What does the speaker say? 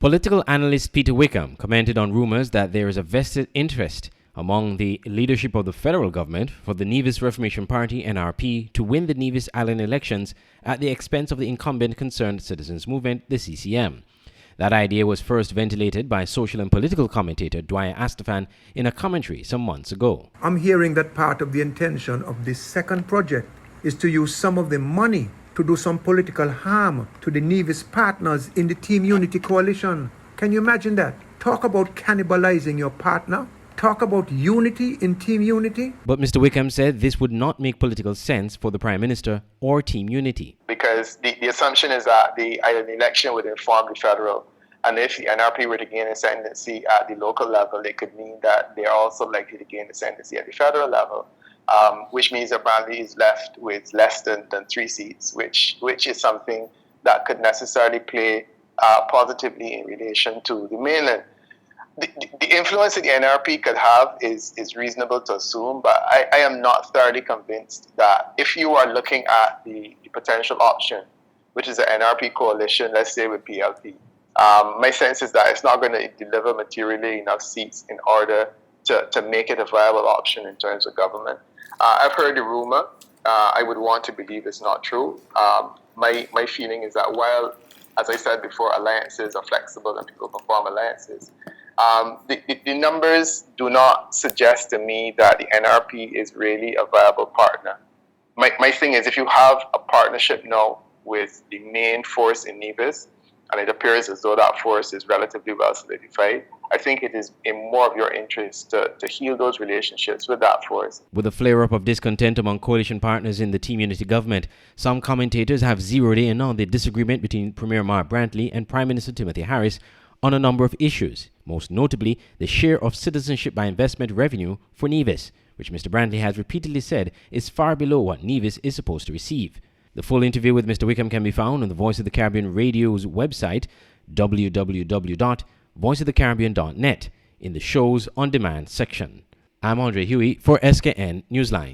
Political analyst Peter Wickham commented on rumors that there is a vested interest among the leadership of the federal government for the Nevis Reformation Party (NRP) to win the Nevis Island elections at the expense of the incumbent Concerned Citizens Movement, the CCM. That idea was first ventilated by social and political commentator Dwyer Astafan in a commentary some months ago. I'm hearing that part of the intention of this second project is to use some of the money to do some political harm to the Nevis partners in the Team Unity coalition. Can you imagine that? Talk about cannibalizing your partner. Talk about unity in Team Unity. But Mr. Wickham said this would not make political sense for the Prime Minister or Team Unity. Because the assumption is that the election would inform the federal. And if the NRP were to gain ascendancy at the local level, it could mean that they're also likely to gain ascendancy at the federal level. Which means that Brantley is left with less than 3 seats, which is something that could necessarily play positively in relation to the mainland. The influence that the NRP could have is reasonable to assume, but I am not thoroughly convinced that if you are looking at the potential option, which is the NRP coalition, let's say with PLP, my sense is that it's not going to deliver materially enough seats in order to make it a viable option in terms of government. I've heard the rumor. I would want to believe it's not true. My feeling is that while, as I said before, alliances are flexible and people can form alliances, the numbers do not suggest to me that the NRP is really a viable partner. My thing is, if you have a partnership now with the main force in Nevis, and it appears as though that force is relatively well solidified, I think it is in more of your interest to heal those relationships with that force. With a flare-up of discontent among coalition partners in the Team Unity government, some commentators have zeroed in on the disagreement between Premier Mark Brantley and Prime Minister Timothy Harris on a number of issues, most notably the share of citizenship by investment revenue for Nevis, which Mr. Brantley has repeatedly said is far below what Nevis is supposed to receive. The full interview with Mr. Wickham can be found on the Voice of the Caribbean Radio's website, www.voiceofthecaribbean.net, in the Shows on Demand section. I'm Andre Huey for SKN Newsline.